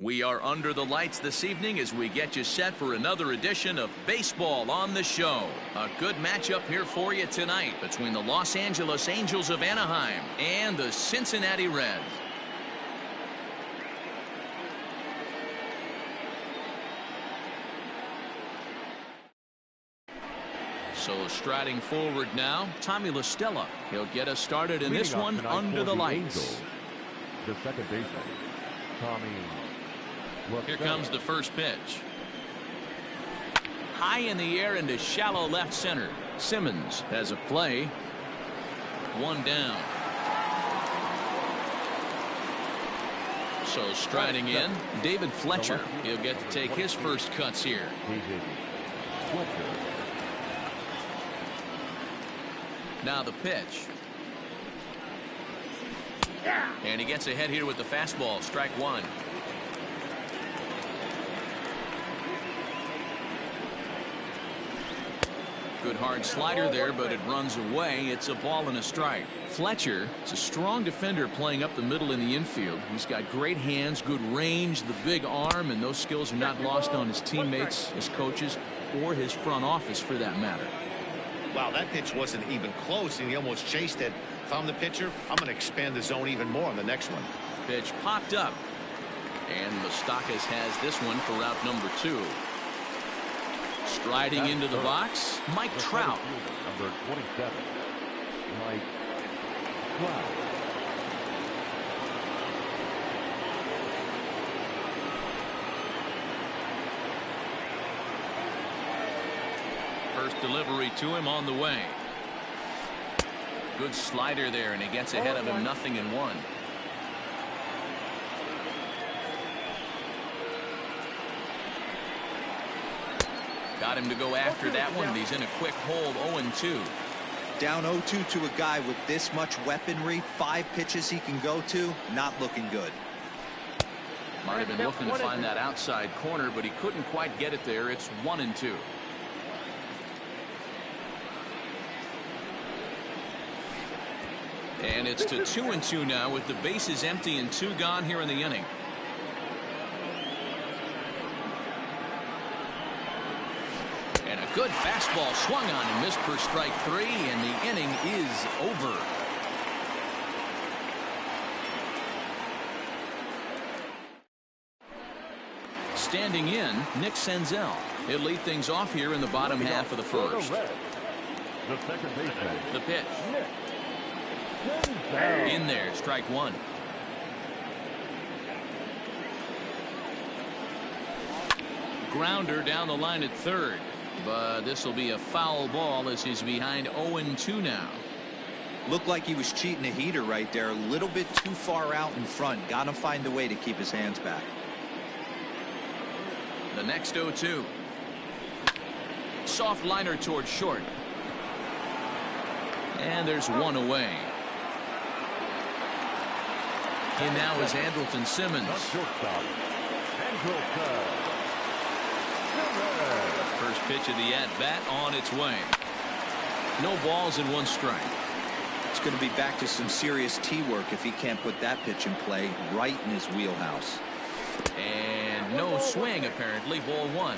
We are under the lights this evening as we get you set for another edition of Baseball on the Show. A good matchup here for you tonight between the Los Angeles Angels of Anaheim and the Cincinnati Reds. So striding forward now, Tommy La Stella. He'll get us started in this one under the lights. The second baseman, Tommy. Here comes the first pitch. High in the air into shallow left center. Simmons has a play. One down. So striding in, David Fletcher. He'll get to take his first cuts here. Now the pitch. And he gets ahead here with the fastball. Strike one. Good hard slider there, but it runs away. It's a ball and a strike. Fletcher is a strong defender playing up the middle in the infield. He's got great hands, good range, the big arm, and those skills are not lost on his teammates, his coaches, or his front office for that matter. Wow, that pitch wasn't even close, and he almost chased it. If I'm the pitcher, I'm going to expand the zone even more on the next one. Pitch popped up, and Moustakas has this one for route number 2. Striding into the box, Mike Trout. Number 27, Mike Trout. First delivery to him on the way. Good slider there, and he gets ahead of him 0-1. Got him to go after that one. He's in a quick hold, 0-2. Down 0-2 to a guy with this much weaponry, 5 pitches he can go to, not looking good. Might have been looking to find that outside corner, but he couldn't quite get it there. It's 1-2. And it's to 2-2 now with the bases empty and 2 gone here in the inning. And a good fastball swung on and missed for strike 3, and the inning is over. Standing in, Nick Senzel. He'll lead things off here in the bottom half of the first. The second baseman. The pitch. In there, strike 1. Grounder down the line at third, but this will be a foul ball as he's behind 0-2 now. Looked like he was cheating a heater right there, a little bit too far out in front. Gotta find a way to keep his hands back. The next 0-2. Soft liner towards short. And there's one away. And now is Andrelton Simmons. First pitch of the at-bat on its way. No balls and 1 strike. It's going to be back to some serious T-work if he can't put that pitch in play right in his wheelhouse. And no swing, apparently. Ball 1.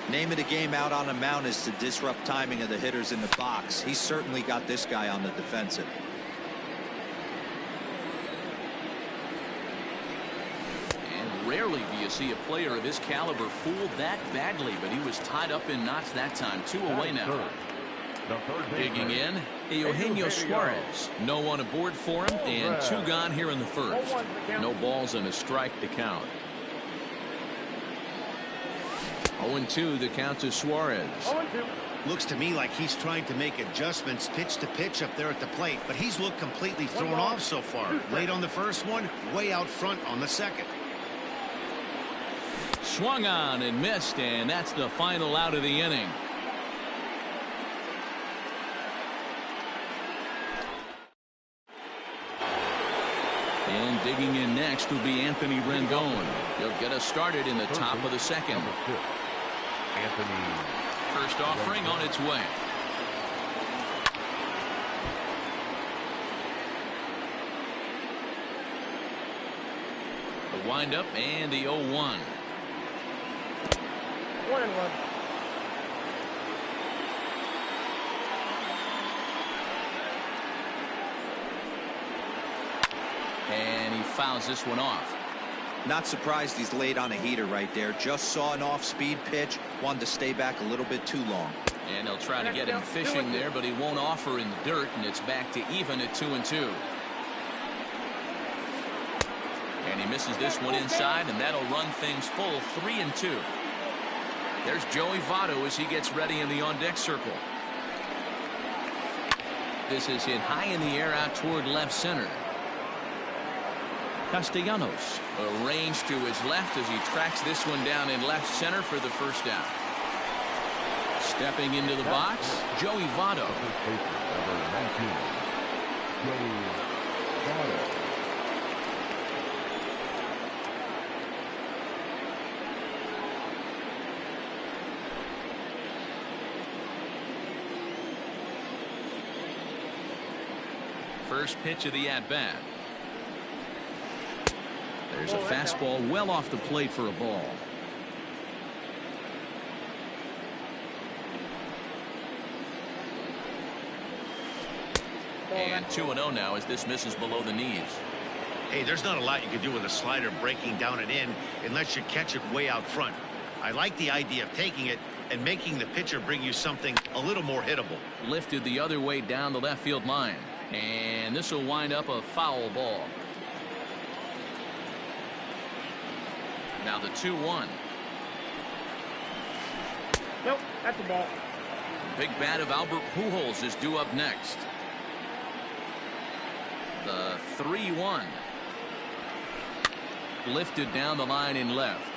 Name of the game out on the mound is to disrupt timing of the hitters in the box. He's certainly got this guy on the defensive. Rarely do you see a player of his caliber fooled that badly, but he was tied up in knots that time. 2 away now. Digging in, Eugenio Suarez. No one aboard for him, and 2 gone here in the first. No balls and a strike to count. 0-2 the count to Suarez. Looks to me like he's trying to make adjustments pitch to pitch up there at the plate, but he's looked completely thrown off so far. Late on the first one, way out front on the second. Swung on and missed, and that's the final out of the inning. And digging in next will be Anthony Rendon. He'll get us started in the top of the second. Anthony. First offering on its way. The windup and the 0-1. 1-1. And he fouls this one off. Not surprised he's laid on a heater right there. Just saw an off-speed pitch. Wanted to stay back a little bit too long. And they'll try to get him fishing there, but he won't offer in the dirt, and it's back to even at 2-2. And he misses this one inside, and that'll run things full 3-2. There's Joey Votto as he gets ready in the on-deck circle. This is hit high in the air out toward left center. Castellanos arranged to his left as he tracks this one down in left center for the first out. Stepping into the box, Joey Votto. Number 19, Joey Votto. First pitch of the at-bat. There's a fastball well off the plate for a ball. And 2-0 now as this misses below the knees. Hey, there's not a lot you can do with a slider breaking down and in unless you catch it way out front. I like the idea of taking it and making the pitcher bring you something a little more hittable. Lifted the other way down the left field line. And this will wind up a foul ball. Now the 2-1. Nope, that's a ball. Big bat of Albert Pujols is due up next. The 3-1. Lifted down the line in left.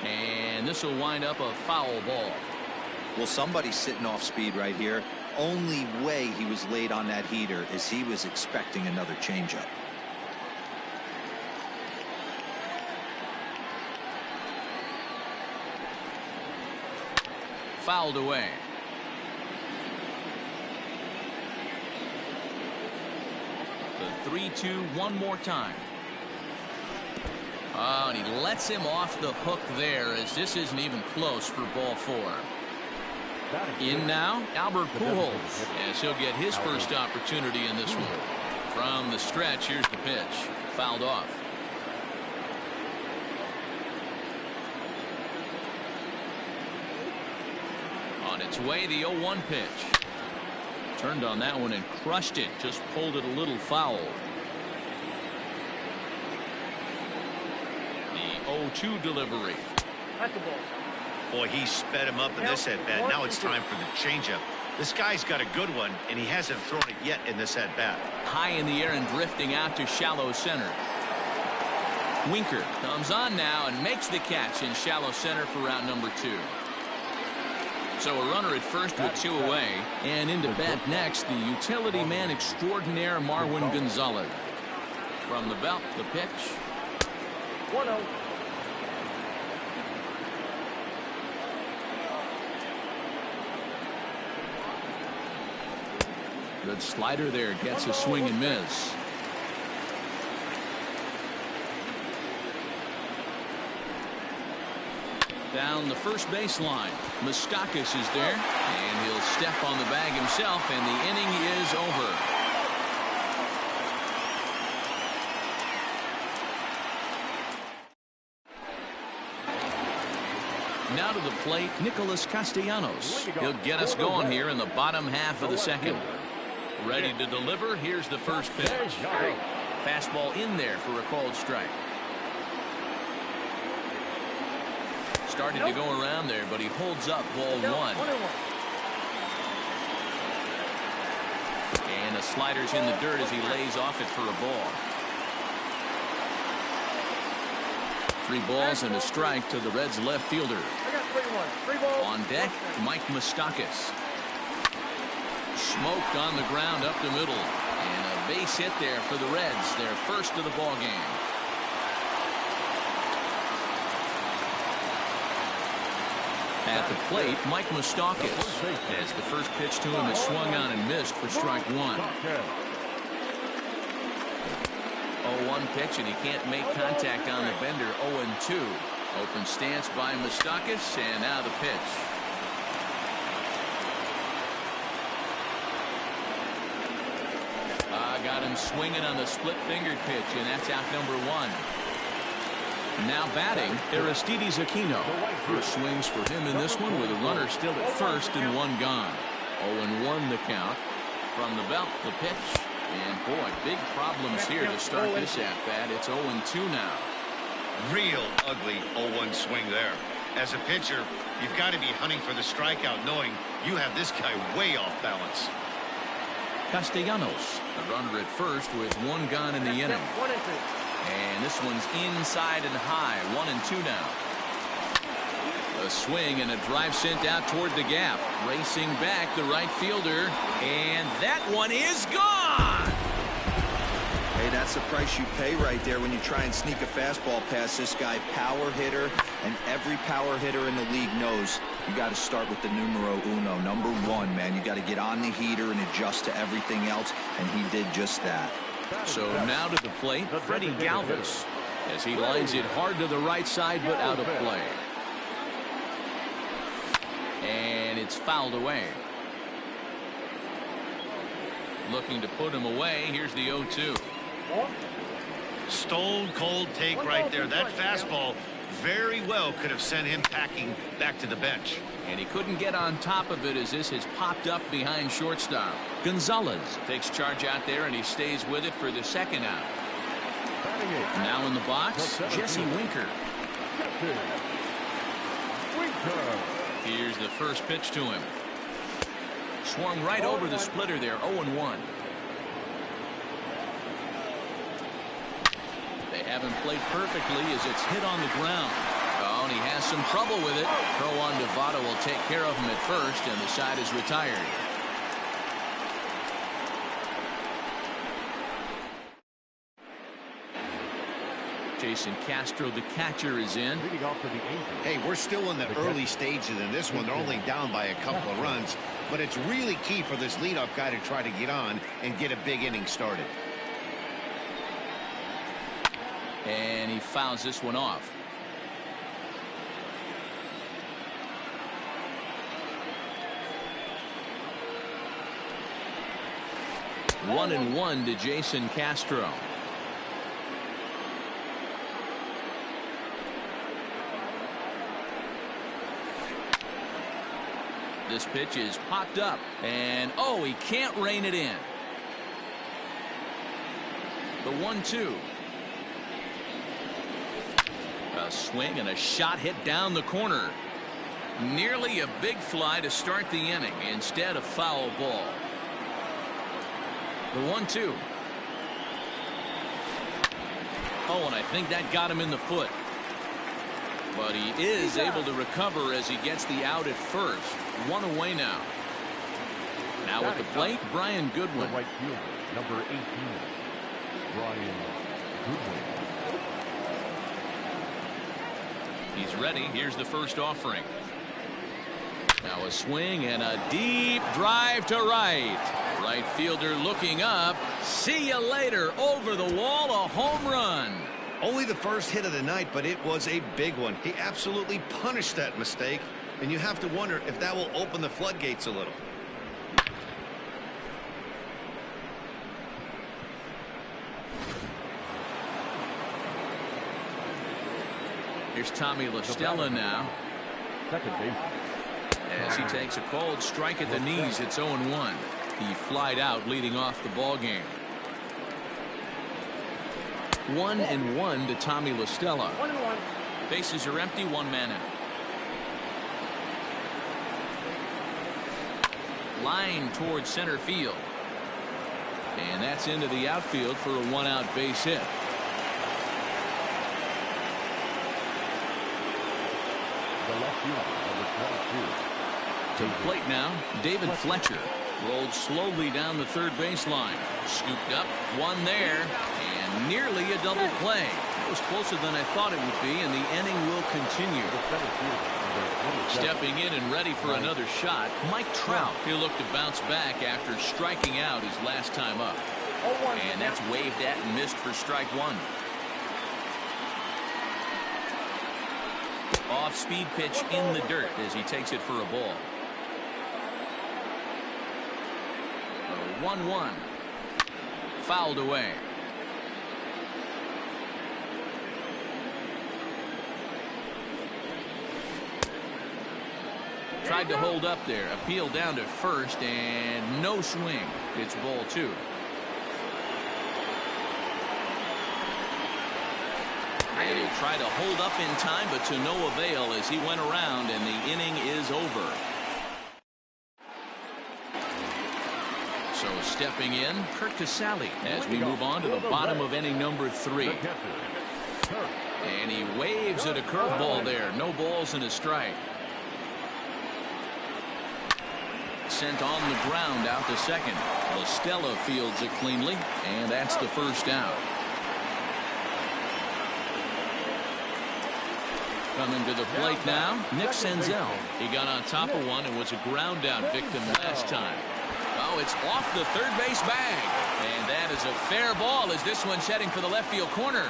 And this will wind up a foul ball. Well, somebody's sitting off speed right here. Only way he was laid on that heater is he was expecting another changeup. Fouled away. The 3-2 one more time. Oh, and he lets him off the hook there as this isn't even close for ball 4. In now, Albert Pujols, as he'll get his first opportunity in this one. From the stretch, here's the pitch. Fouled off. On its way, the 0-1 pitch. Turned on that one and crushed it. Just pulled it a little foul. The 0-2 delivery. That's a ball. Boy, he sped him up in this at-bat. Now it's time for the changeup. This guy's got a good one, and he hasn't thrown it yet in this at-bat. High in the air and drifting out to shallow center. Winker comes on now and makes the catch in shallow center for route number 2. So a runner at first with 2 away, and into bat next, the utility man extraordinaire Marwin Gonzalez. From the belt, the pitch. 1-0. Good slider there, gets a swing and miss. Down the first baseline, Moustakas is there, and he'll step on the bag himself, and the inning is over. Now to the plate, Nicholas Castellanos. He'll get us going here in the bottom half of the second. Ready to deliver. Here's the first pitch. Fastball in there for a called strike. Started to go around there, but he holds up ball 1. And the slider's in the dirt as he lays off it for a ball. 3 balls and a strike to the Reds left fielder. I got 3-1. 3 balls. On deck, Mike Moustakas. Smoked on the ground up the middle. And a base hit there for the Reds, their first of the ball game. At the plate, Mike Moustakas, as the first pitch to him is swung on and missed for strike 1. 0-1 pitch, and he can't make contact on the bender. 0-2. Open stance by Moustakas, and now the pitch. Got him swinging on the split-fingered pitch, and that's out number 1. Now batting, Aristides Aquino. First swings for him in this one with a runner still at first and 1 gone. 0-1 the count. From the belt, the pitch. And boy, big problems here to start this at-bat. It's 0-2 now. Real ugly 0-1 swing there. As a pitcher, you've got to be hunting for the strikeout, knowing you have this guy way off balance. Castellanos, the runner at first with 1 gone in the inning. And this one's inside and high. 1-2 now. A swing and a drive sent out toward the gap. Racing back, the right fielder. And that one is gone. Hey, that's the price you pay right there when you try and sneak a fastball past this guy. Power hitter, and every power hitter in the league knows you got to start with the numero uno, number 1, man. You got to get on the heater and adjust to everything else, and he did just that. So now to the plate, Freddie Galvis, as he lines it hard to the right side, but out of play. And it's fouled away. Looking to put him away. Here's the 0-2. Stone cold take right there. That fastball very well could have sent him packing back to the bench. And he couldn't get on top of it as this has popped up behind shortstop. Gonzalez takes charge out there, and he stays with it for the second out. Now in the box, Jesse Winker. Here's the first pitch to him. Swung right over the splitter there. 0-1. They haven't played perfectly as it's hit on the ground. Oh, and he has some trouble with it. Throw on to Votto will take care of him at first, and the side is retired. Jason Castro, the catcher, is in. Hey, we're still in the early stages in this one. They're only down by a couple of runs, but it's really key for this leadoff guy to try to get on and get a big inning started. And he fouls this one off. One and one to Jason Castro. This pitch is popped up, and oh, he can't rein it in. The 1-2. A swing and a shot hit down the corner. Nearly a big fly to start the inning. Instead, a foul ball. The 1-2. Oh, and I think that got him in the foot. But he is able to recover as he gets the out at first. 1 away now. Now at the plate, Brian Goodwin. Right fielder, number 18, Brian Goodwin. He's ready. Here's the first offering. Now a swing and a deep drive to right. Right fielder looking up. See you later. Over the wall, a home run. Only the first hit of the night, but it was a big one. He absolutely punished that mistake, and you have to wonder if that will open the floodgates a little. Here's Tommy La Stella now. Second base. As he takes a cold strike at the knees, it's 0-1. He flied out, leading off the ball game. 1-1 to Tommy La Stella. 1-1. Bases are empty, 1 man out. Line towards center field. And that's into the outfield for a 1-out base hit. The left fielder, number 22. To the plate now, David Fletcher. Rolled slowly down the third baseline. Scooped up, one there, and nearly a double play. It was closer than I thought it would be, and the inning will continue. Stepping in and ready for another shot, Mike Trout. He'll look to bounce back after striking out his last time up. And that's waved at and missed for strike one. Off-speed pitch in the dirt as he takes it for a ball. 1-1. Fouled away. Tried to hold up there. Appeal down to first and no swing. It's ball two. And he'll try to hold up in time, but to no avail as he went around, and the inning is over. So stepping in, Curt Casali as we move on to the bottom of inning number 3. And he waves at a curveball there. No balls and a strike. Sent on the ground out to second. LaStella fields it cleanly, and that's the first out. Coming to the plate now, Nick Senzel. He got on top of one and was a ground out victim last time. Oh, it's off the third base bag. And that is a fair ball as this one's heading for the left field corner.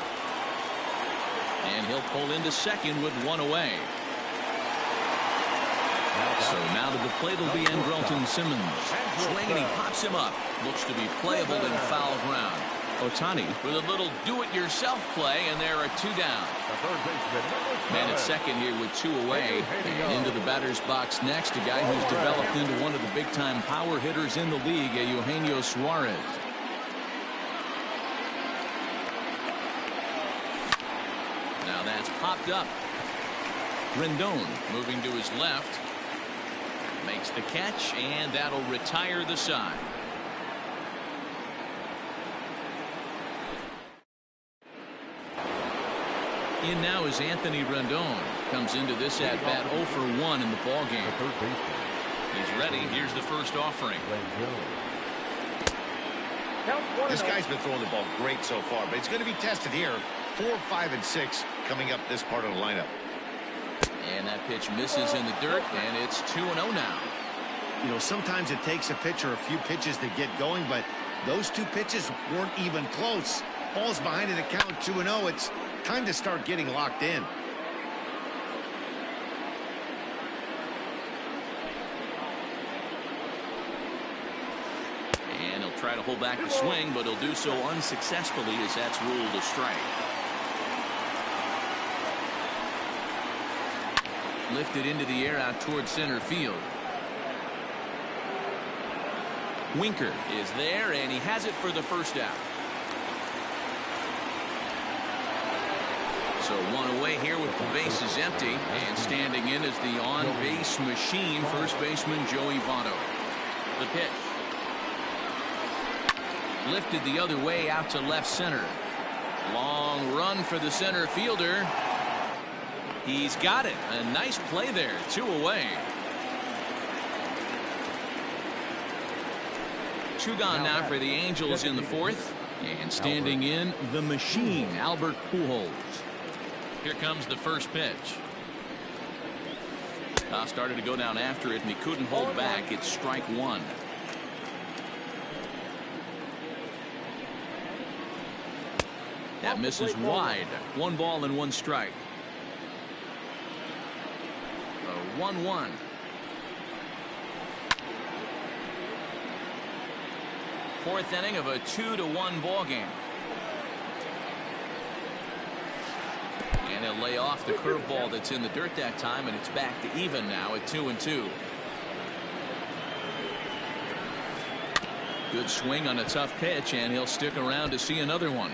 And he'll pull into second with one away. So now to the plate will be Andrelton Simmons. Swing and he pops him up. Looks to be playable in foul ground. Ohtani with a little do-it-yourself play, and there are 2 down. Man at second here with 2 away. And into the batter's box next, a guy who's developed into one of the big-time power hitters in the league, Eugenio Suarez. Now that's popped up. Rendon moving to his left. Makes the catch, and that'll retire the side. In now is Anthony Rendon. Comes into this at bat 0 for 1 in the ball game. He's ready. Here's the first offering. This guy's been throwing the ball great so far, but he's going to be tested here. 4, 5, and 6 coming up this part of the lineup. And that pitch misses in the dirt, and it's 2-0 now. You know, sometimes it takes a pitcher a few pitches to get going, but those 2 pitches weren't even close. Ball's behind in the count, 2-0. It's time to start getting locked in. And he'll try to hold back the swing, but he'll do so unsuccessfully as that's ruled a strike. Lifted into the air out towards center field. Winker is there, and he has it for the first out. So 1 away here with the bases empty, and standing in is the on-base machine, first baseman Joey Votto. The pitch. Lifted the other way out to left center. Long run for the center fielder. He's got it. A nice play there. 2 away. 2 gone now for the Angels in the 4th. And standing in, the machine, Albert Pujols. Here comes the first pitch. Started to go down after it, and he couldn't hold back. It's strike 1. That misses wide. 1 ball and 1 strike. 1-1. Fourth inning of a 2-1 ball game. And he'll lay off the curveball that's in the dirt that time, and it's back to even now at 2-2. Good swing on a tough pitch, and he'll stick around to see another one.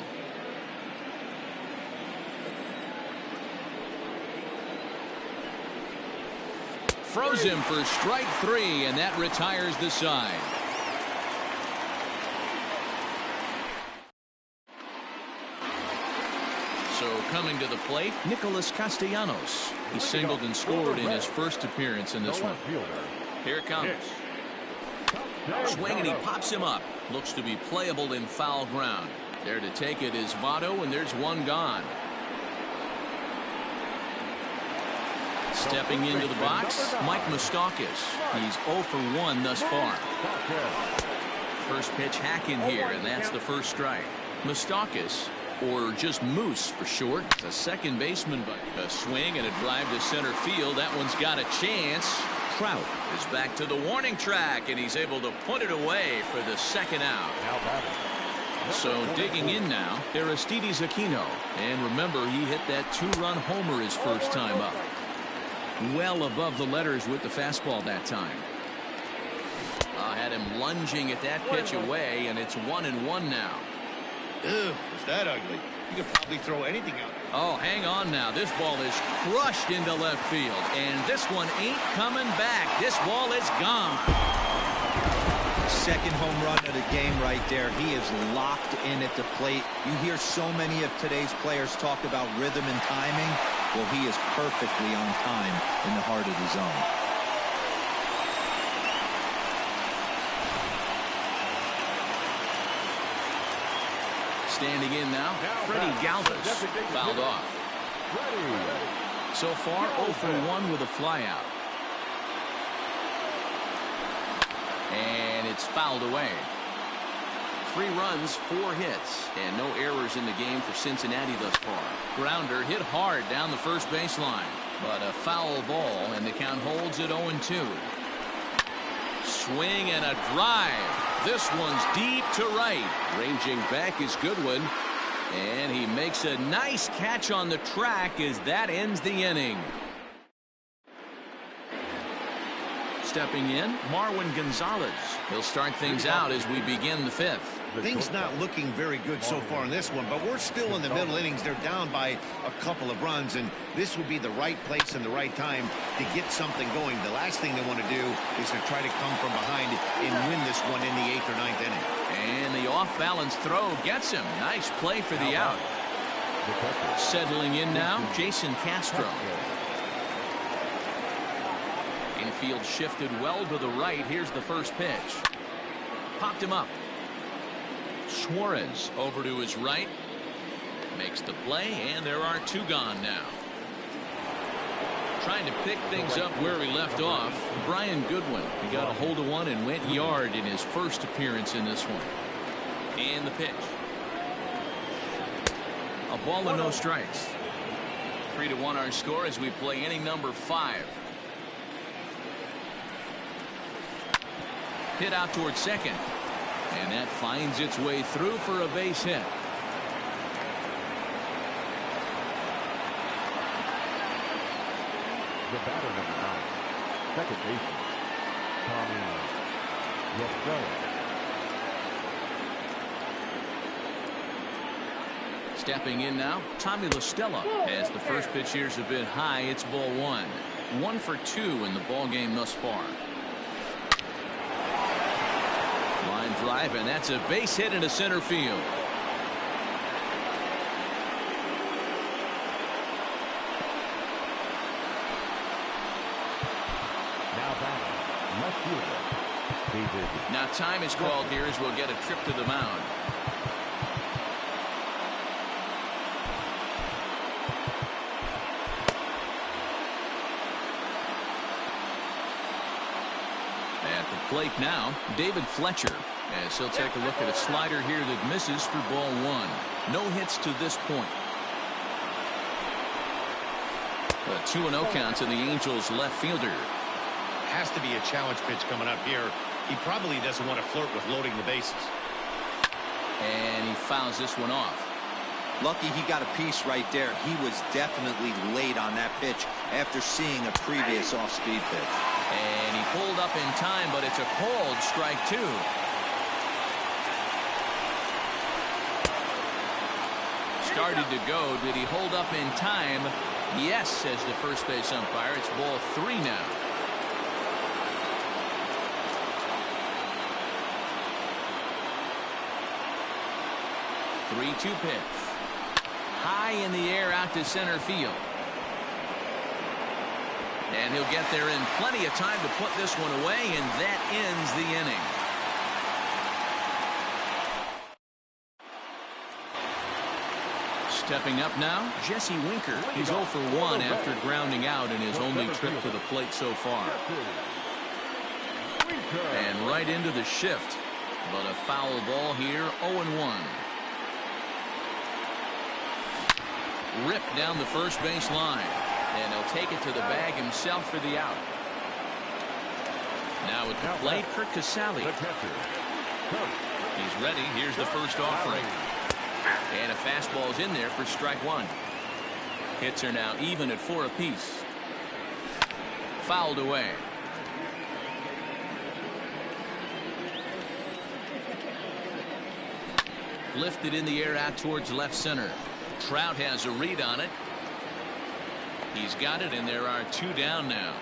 Froze him for strike 3, and that retires the side. So coming to the plate, Nicholas Castellanos. He singled and scored in his first appearance in this one. Here it comes. Swing, and he pops him up. Looks to be playable in foul ground. There to take it is Votto, and there's 1 gone. Stepping into the box, Mike Moustakas. He's 0 for 1 thus far. First pitch hacking here, and that's the first strike. Moustakas, or just Moose for short, a second baseman, but a swing and a drive to center field. That one's got a chance. Trout is back to the warning track, and he's able to put it away for the second out. So digging in now, Aristides Aquino. And remember, he hit that two-run homer his first time up. Well above the letters with the fastball that time. Had him lunging at that pitch away, and it's 1-1 now. Ew, is that ugly? You could probably throw anything out. Oh, hang on now. This ball is crushed into left field, and this one ain't coming back. This ball is gone. Second home run of the game right there. He is locked in at the plate. You hear so many of today's players talk about rhythm and timing. Well, he is perfectly on time in the heart of the zone. Standing in now, Freddie Galvis fouled off. So far, 0 for 1 with a flyout. And it's fouled away. 3 runs, 4 hits, and no errors in the game for Cincinnati thus far. Grounder hit hard down the first baseline, but a foul ball, and the count holds at 0-2. Swing and a drive. This one's deep to right. Ranging back is Goodwin. And he makes a nice catch on the track as that ends the inning. Stepping in, Marwin Gonzalez. He'll start things out as we begin the 5th. Things not looking very good so far in this one, but we're still in the middle innings. They're down by a couple of runs, and this would be the right place and the right time to get something going. The last thing they want to do is to try to come from behind and win this one in the 8th or 9th inning. And the off-balance throw gets him. Nice play for the out. Settling in now, Jason Castro. Infield shifted well to the right. Here's the first pitch. Popped him up. Suarez over to his right. Makes the play, and there are 2 gone now. Trying to pick things up where he left off, Brian Goodwin. He got a hold of one and went yard in his first appearance in this one. And the pitch. A ball and no strikes. 3-1 our score as we play inning number 5. Hit out towards second. And that finds its way through for a base hit. The batter, number 9, second baseman, Tommy La Stella. Stepping in now, Tommy La Stella. As the first pitch here's a bit high, it's ball 1. 1 for 2 in the ball game thus far. Line drive, and that's a base hit into center field. Now time is called here as we'll get a trip to the mound. At the plate now, David Fletcher, as he'll take a look at a slider here that misses for ball 1. No hits to this point. A 2-0 count to the Angels left fielder. Has to be a challenge pitch coming up here. He probably doesn't want to flirt with loading the bases. And he fouls this one off. Lucky he got a piece right there. He was definitely late on that pitch after seeing a previous off-speed pitch. And he pulled up in time, but it's a cold strike 2. Started to go. Did he hold up in time? Yes, says the first base umpire. It's ball 3 now. 3-2 pitch. High in the air out to center field. And he'll get there in plenty of time to put this one away, and that ends the inning. Stepping up now, Jesse Winker. He's 0 for 1 after grounding out in his only trip to the plate so far. And right into the shift. But a foul ball here, 0-1. Ripped down the first base line. And he'll take it to the bag himself for the out. Now at the plate, Curt Casali. He's ready. Here's the first offering. And a fastball's in there for strike one. Hits are now even at 4 apiece. Fouled away. Lifted in the air out towards left center. Trout has a read on it. He's got it, and there are 2 down now.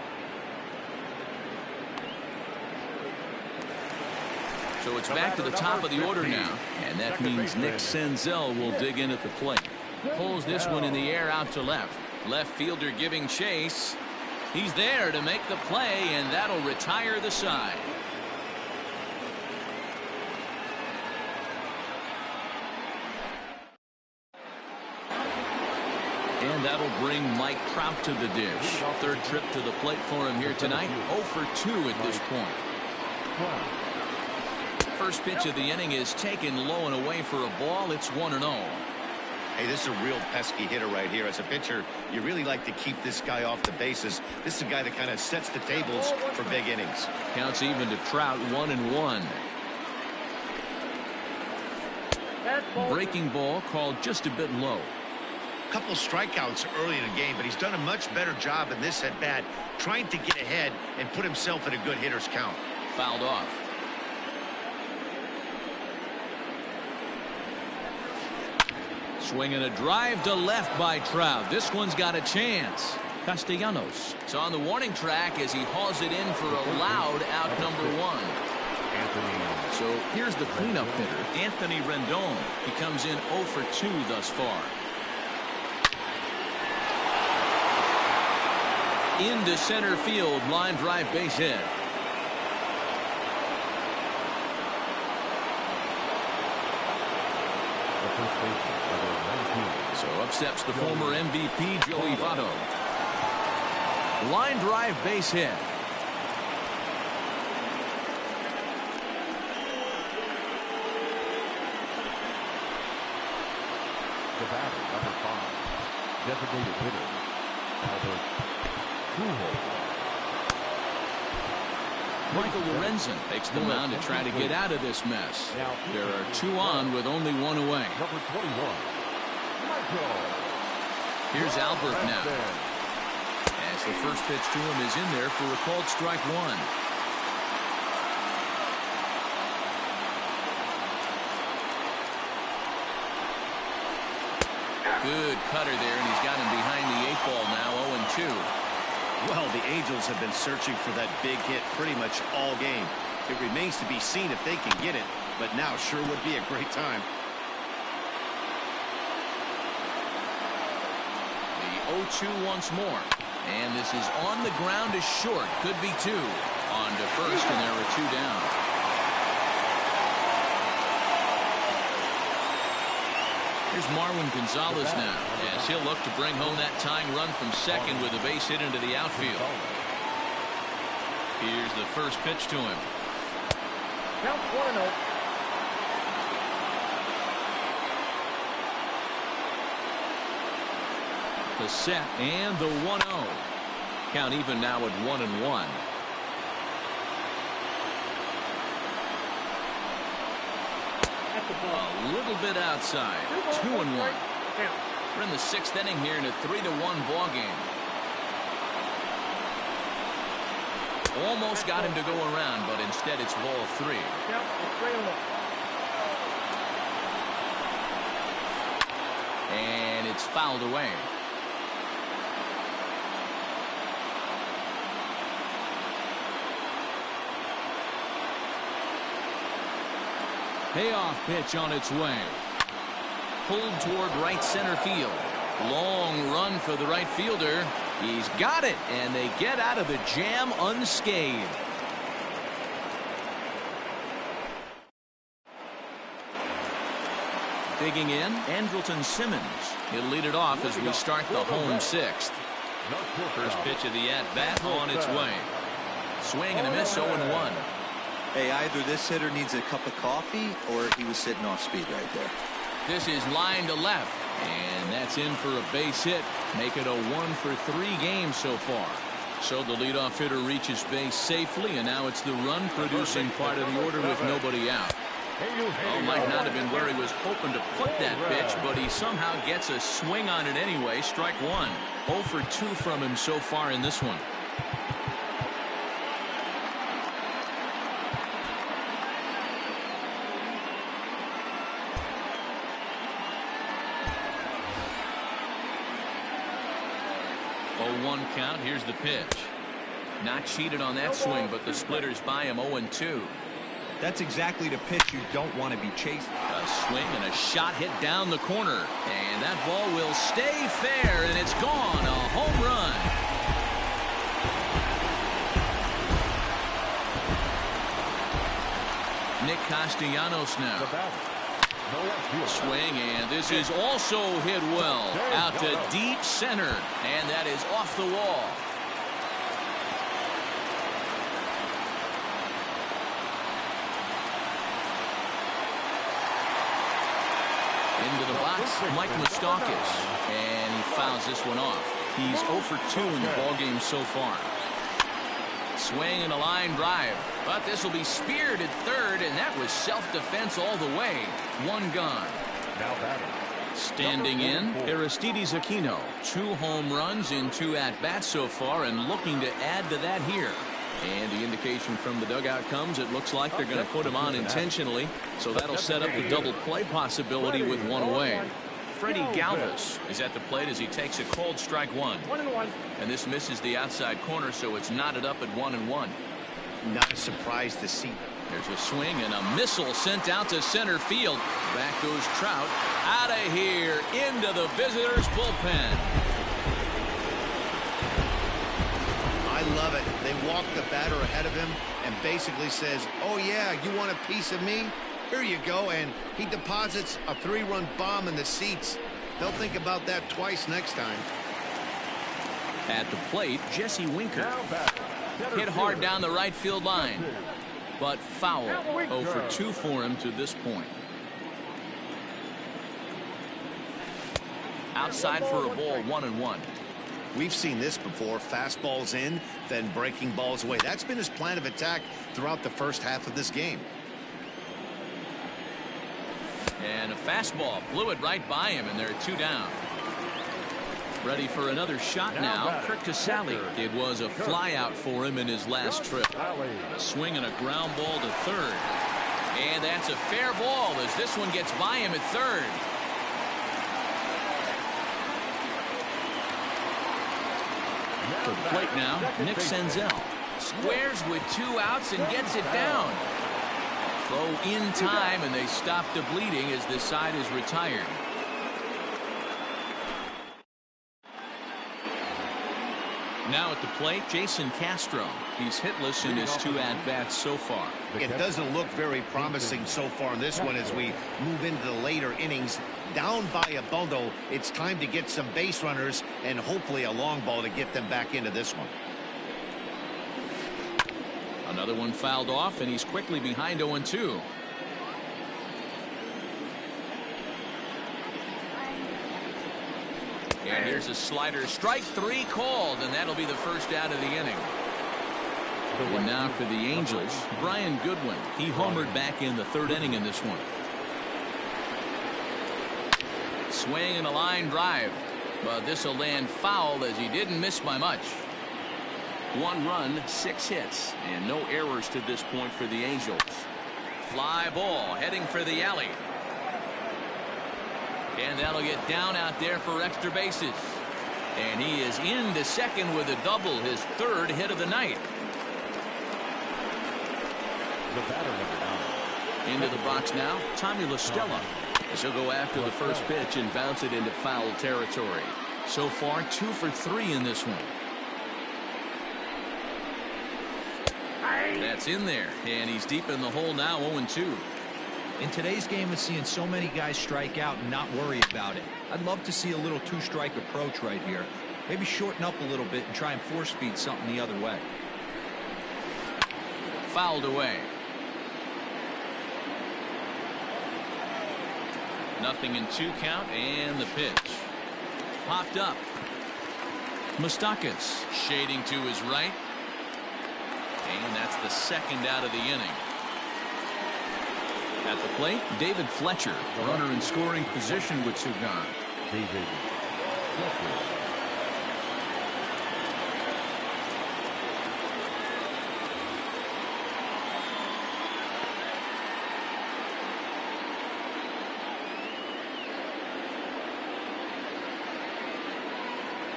So it's back to the top of the order now, and that means Nick Senzel will dig in at the plate. Pulls this one in the air out to left. Left fielder giving chase. He's there to make the play, and that'll retire the side. And that'll bring Mike Trout to the dish. Third trip to the plate for him here tonight. 0 for 2 at this point. First pitch of the inning is taken low and away for a ball. It's 1-0. Hey, this is a real pesky hitter right here. As a pitcher, you really like to keep this guy off the bases. This is a guy that kind of sets the tables for big innings. Counts even to Trout, 1-1. Breaking ball called just a bit low. Couple strikeouts early in the game, but he's done a much better job in this at bat, trying to get ahead and put himself in a good hitter's count. Fouled off. Swinging a drive to left by Trout. This one's got a chance. Castellanos is on the warning track as he hauls it in for a loud out number 1. So here's the cleanup hitter, Anthony Rendon. He comes in 0 for 2 thus far. Into center field, line drive base hit. So up steps the former MVP Joey Votto. Line drive base hit. The batter, number 5, designated hitter, Albert Pujols. Michael Lorenzen takes the mound to try to get out of this mess. There are 2 on with only 1 away. Number 21, Michael. Here's Albert now. As the first pitch to him is in there for a called strike 1. Good cutter there, and he's got him behind the 8 ball now, 0-2. Well, the Angels have been searching for that big hit pretty much all game. It remains to be seen if they can get it, but now sure would be a great time. The 0-2 once more. And this is on the ground is short. Could be 2. On to first, and there are 2 down. Here's Marwin Gonzalez now, as he'll look to bring home that tying run from second with a base hit into the outfield. Here's the first pitch to him. Count 1-0. The set and the 1-0. Count even now at 1-1. A little bit outside. 2-1. We're in the 6th inning here in a 3-1 ball game. Almost got him to go around, but instead it's ball 3. And it's fouled away. Payoff pitch on its way. Pulled toward right center field. Long run for the right fielder. He's got it, and they get out of the jam unscathed. Digging in, Andrelton Simmons. He'll lead it off as we start the home 6th. First pitch of the at-bat on its way. Swing and a miss, 0-1. Hey, either this hitter needs a cup of coffee or he was sitting off speed right there. This is line to left, and that's in for a base hit. Make it a 1-for-3 game so far. So the leadoff hitter reaches base safely, and now it's the run producing part of the order with nobody out. Oh, might not have been where he was hoping to put that pitch, but he somehow gets a swing on it anyway. Strike one. 0 for 2 from him so far in this one. One count. Here's the pitch. Not cheated on that swing, but the splitters by him 0-2. That's exactly the pitch you don't want to be chasing. A swing and a shot hit down the corner, and that ball will stay fair, and it's gone. A home run. Nick Castellanos now. Swing, and this is also hit well out to deep center, and that is off the wall. Into the box, Mike Moustakas, and he fouls this one off. He's 0 for 2 in the ballgame so far. Swing and a line drive, but this will be speared at third, and that was self-defense all the way. One gone. Now batting. Standing in, Aristides Aquino. 2 home runs in 2 at-bats so far, and looking to add to that here. And the indication from the dugout comes, it looks like they're going to put him on intentionally, so that'll set up the double play possibility with 1 away. Freddie Galvis is at the plate as he takes a cold strike 1. 1-1. And this misses the outside corner, so it's knotted up at 1-1. Not a surprise to see. There's a swing and a missile sent out to center field. Back goes Trout. Out of here into the visitors' bullpen. I love it. They walk the batter ahead of him and basically says, oh yeah, you want a piece of me? Here you go, and he deposits a 3-run bomb in the seats. They'll think about that twice next time. At the plate, Jesse Winker. Hit hard down the right field line, but foul. 0 for 2 for him to this point. Outside for a ball, 1-1. We've seen this before. Fastballs in, then breaking balls away. That's been his plan of attack throughout the first half of this game. And a fastball blew it right by him, and there are 2 down. Ready for another shot now. Curt Casali. It was a fly out for him in his last trip. A swing and a ground ball to third. And that's a fair ball as this one gets by him at third. To the plate now, Nick Senzel. Squares with 2 outs and gets it down. Throw in time, and they stop the bleeding as this side is retired. Now at the plate, Jason Castro. He's hitless in his 2 at-bats so far. It doesn't look very promising so far in this one as we move into the later innings. Down by a bundle, it's time to get some base runners and hopefully a long ball to get them back into this one. Another one fouled off, and he's quickly behind 0-2. And here's a slider. Strike 3 called, and that'll be the first out of the inning. And now for the Angels, Brian Goodwin. He homered back in the 3rd inning in this one. Swing and a line drive, but this will land foul as he didn't miss by much. 1 run, 6 hits, and no errors to this point for the Angels. Fly ball heading for the alley. And that'll get down out there for extra bases. And he is into second with a double, his 3rd hit of the night. The batter number 9. Into the box now, Tommy La Stella. He'll go after the first pitch and bounce it into foul territory. So far, 2 for 3 in this one. That's in there, and he's deep in the hole now, 0-2. In today's game of seeing so many guys strike out and not worry about it, I'd love to see a little 2-strike approach right here. Maybe shorten up a little bit and try and force feed something the other way. Fouled away. 0-2 count, and the pitch. Popped up. Moustakas shading to his right. And that's the second out of the inning. At the plate, David Fletcher, runner in scoring position with 2 gone. David Fletcher.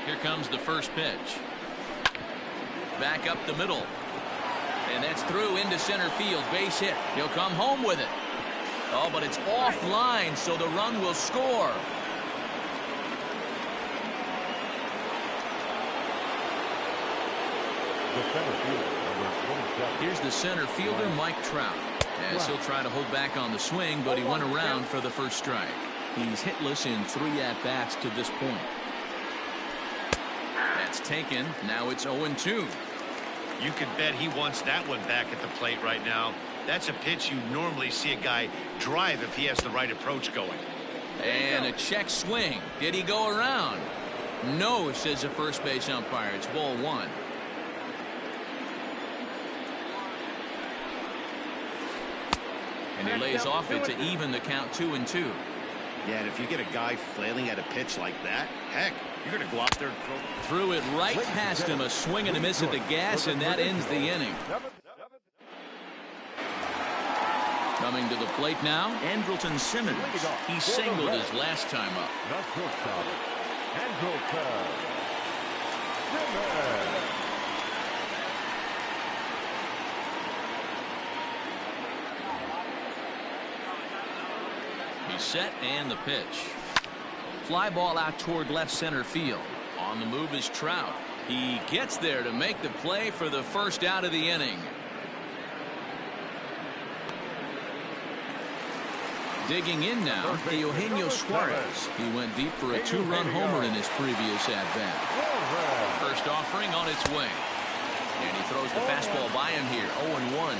Here comes the first pitch. Back up the middle. And that's through into center field. Base hit. He'll come home with it. Oh, but it's offline, so the run will score. The center fielder, number 27. Here's the center fielder, Mike Trout. As he'll try to hold back on the swing, but he went around for the first strike. He's hitless in 3 at-bats to this point. That's taken. Now it's 0-2. You can bet he wants that one back at the plate right now. That's a pitch you normally see a guy drive if he has the right approach going. And a check swing. Did he go around? No, says the first base umpire. It's ball 1. And he lays off it to even the count 2-2. Yeah, and if you get a guy flailing at a pitch like that, heck, you're going to go out there and Threw it right past him. A swing and a miss at the gas, and that ends the inning. Coming to the plate now, Andrelton Simmons. He singled his last time up. Not shortstop, Andrelton Simmons. He's set, and the pitch. Fly ball out toward left center field. On the move is Trout. He gets there to make the play for the first out of the inning. Digging in now, Eugenio Suarez. He went deep for a 2-run homer in his previous at-bat. First offering on its way. And he throws the fastball by him here. 0-1.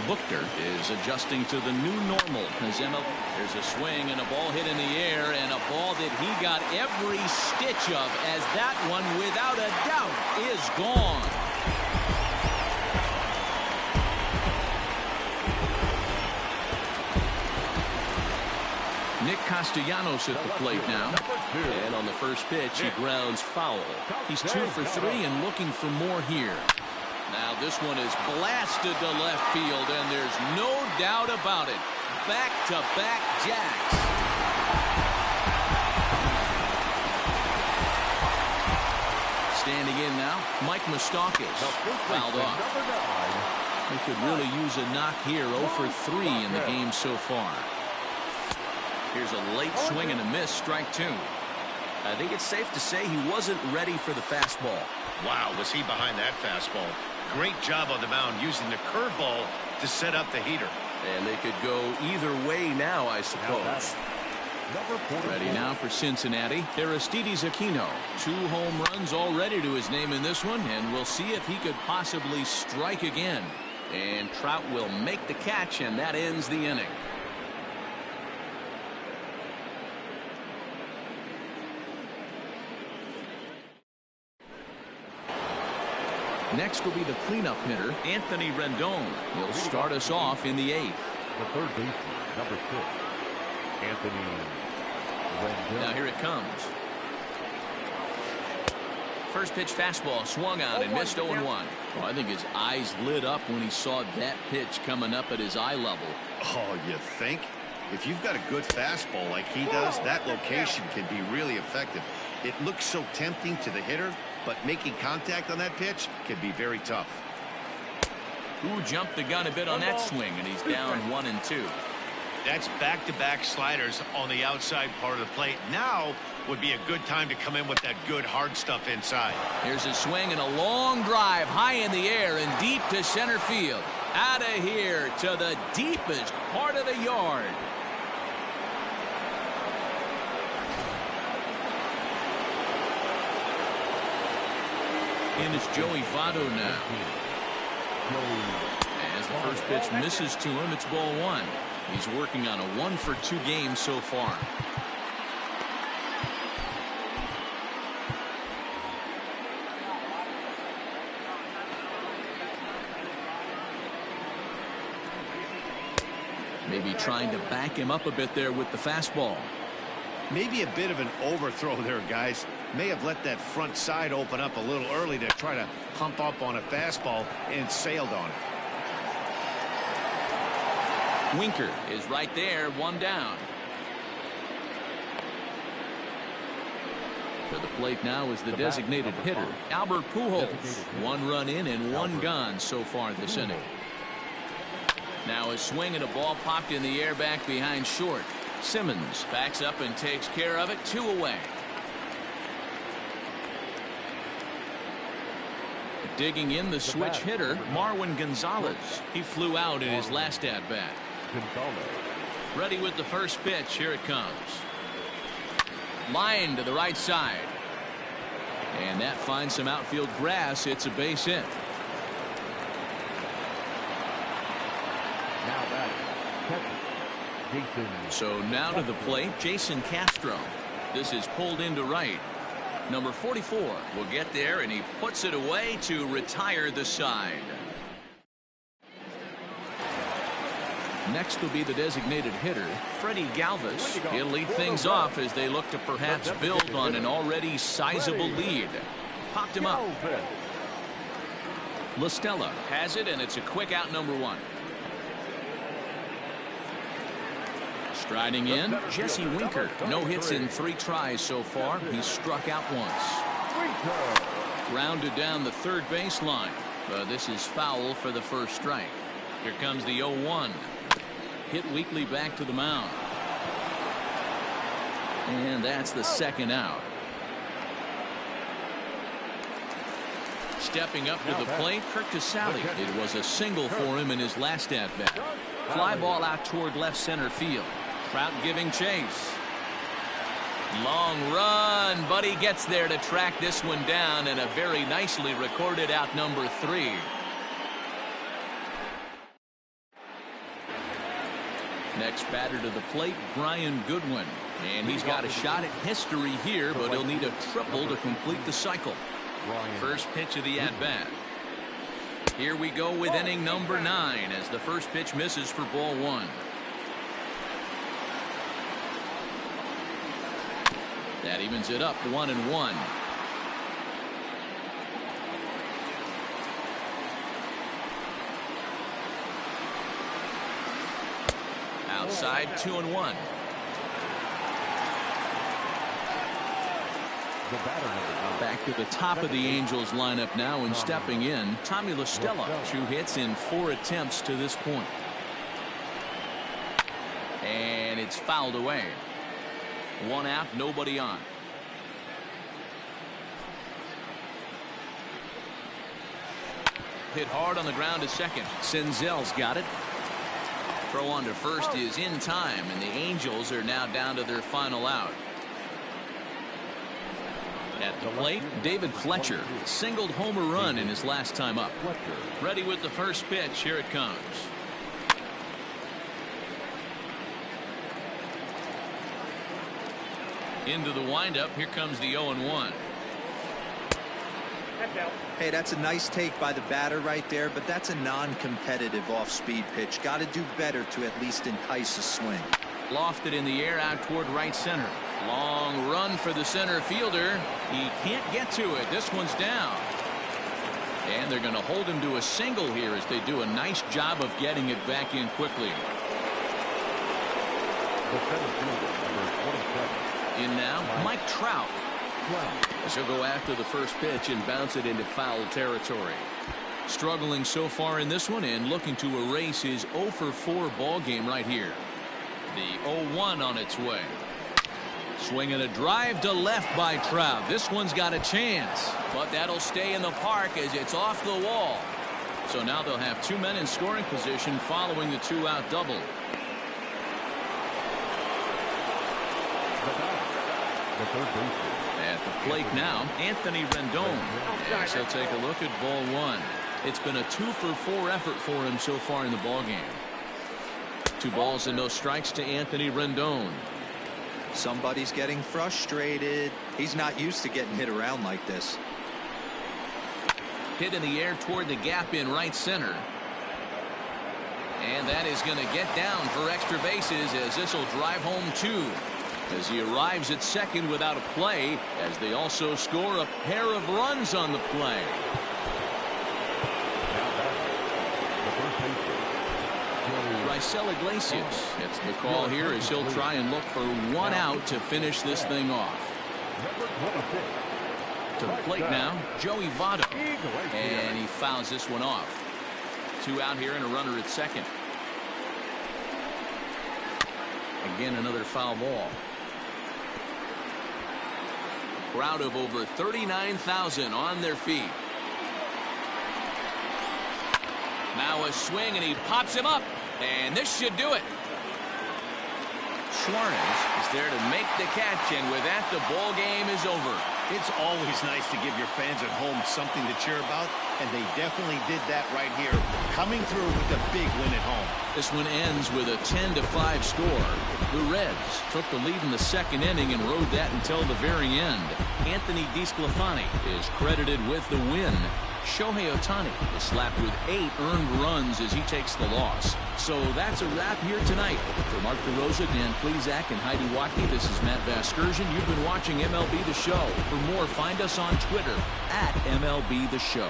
Buchter is adjusting to the new normal. There's a swing and a ball hit in the air, and a ball that he got every stitch of, as that one, without a doubt, is gone. Nick Castellanos at the plate now. And on the first pitch, he grounds foul. He's 2 for 3 and looking for more here. Now this one is blasted to left field, and there's no doubt about it. Back-to-back jacks. Standing in now, Mike Moustakas. Fouled off. He could really use a knock here. 0 for 3 in the game so far. Here's a late swing and a miss. Strike 2. I think it's safe to say he wasn't ready for the fastball. Wow, was he behind that fastball. Great job on the mound using the curveball to set up the heater. And they could go either way now, I suppose. Ready now for Cincinnati, Aristides Aquino. 2 home runs already to his name in this one, and we'll see if he could possibly strike again. And Trout will make the catch, and that ends the inning. Next will be the cleanup hitter, Anthony Rendon. He'll start us off in the 8th. The third baseman, number 6, Anthony Rendon. Now here it comes. First pitch fastball swung on and missed 0-1. Well, I think his eyes lit up when he saw that pitch coming up at his eye level. Oh, you think? If you've got a good fastball like he does, that location can be really effective. It looks so tempting to the hitter, but making contact on that pitch can be very tough. Who jumped the gun a bit on that swing, and he's down 1-2. That's back-to-back sliders on the outside part of the plate. Now would be a good time to come in with that good hard stuff inside. Here's a swing and a long drive high in the air and deep to center field. Out of here to the deepest part of the yard. In is Joey Votto now. As the first pitch misses to him, it's ball 1. He's working on a 1 for 2 game so far. trying to back him up a bit there with the fastball. Maybe a bit of an overthrow there, guys. May have let that front side open up a little early to try to hump up on a fastball and sailed on it. Winker is right there, one down. To the plate now is the designated hitter, Albert Pujols. 1 run in and 1 gone so far this inning. Now a swing and a ball popped in the air back behind short. Simmons backs up and takes care of it. 2 away. Digging in the switch hitter, Marwin Gonzalez. He flew out in his last at-bat. Ready with the first pitch. Here it comes. Line to the right side. And that finds some outfield grass. It's a base hit. Now back, Jason. So now to the plate, Jason Castro. This is pulled into right. Number 44 will get there, and he puts it away to retire the side. Next will be the designated hitter, Freddie Galvis. He'll lead things off as they look to perhaps build on an already sizable lead. Popped him up. La Stella has it, and it's a quick out, number 1. Striding in, Jesse Winker. No hits in 3 tries so far. He's struck out once. Grounded down the third baseline. But this is foul for the first strike. Here comes the 0-1. Hit weakly back to the mound. And that's the second out. Stepping up to the plate, Curt Casali. It was a single for him in his last at-bat. Fly ball out toward left center field. Trout giving chase. Long run, but he gets there to track this one down, and a very nicely recorded out, number 3. Next batter to the plate, Brian Goodwin. And he's got a shot at history here, but he'll need a triple to complete the cycle. First pitch of the at-bat. Here we go with inning number 9 as the first pitch misses for ball 1. That evens it up 1-1. Outside 2-1. Back to the top of the Angels lineup now, and stepping in, Tommy La Stella. 2 hits in 4 attempts to this point. And it's fouled away. 1 out, nobody on. Hit hard on the ground to second. Senzel's got it. Throw on to first is in time, and the Angels are now down to their final out. At the plate, David Fletcher singled homer run in his last time up. Ready with the first pitch. Here it comes. Into the windup. Here comes the 0-1. Hey, that's a nice take by the batter right there, but that's a non-competitive off-speed pitch. Got to do better to at least entice a swing. Lofted in the air out toward right center. Long run for the center fielder. He can't get to it. This one's down. And they're going to hold him to a single here as they do a nice job of getting it back in quickly. In now, Mike Trout. He'll go after the first pitch and bounce it into foul territory. Struggling so far in this one and looking to erase his 0-for-4 ball game right here. The 0-1 on its way. Swinging a drive to left by Trout. This one's got a chance, but that'll stay in the park as it's off the wall. So now they'll have 2 men in scoring position following the 2-out double. At the plate now, Anthony Rendon. Yes, he'll take a look at ball 1. It's been a 2-for-4 effort for him so far in the ball game. 2 balls and no strikes to Anthony Rendon. Somebody's getting frustrated. He's not used to getting hit around like this. Hit in the air toward the gap in right center. And that is going to get down for extra bases as this will drive home 2. As he arrives at second without a play, as they also score a pair of runs on the play. Raisel Iglesias gets the call here as he'll try and look for 1 out to finish this thing off. To the plate now, Joey Votto. And he fouls this one off. 2 out here and a runner at second. Again, another foul ball. Crowd of over 39,000 on their feet. Now a swing and he pops him up. And this should do it. Suarez is there to make the catch, and with that, the ball game is over. It's always nice to give your fans at home something to cheer about, and they definitely did that right here, coming through with a big win at home. This one ends with a 10-5 score. The Reds took the lead in the second inning and rode that until the very end. Anthony DeSclafani is credited with the win. Shohei Ohtani is slapped with 8 earned runs as he takes the loss. So that's a wrap here tonight. For Mark DeRosa, Dan Plesac, and Heidi Watkey, this is Matt Vasgersian. You've been watching MLB The Show. For more, find us on Twitter @MLB The Show.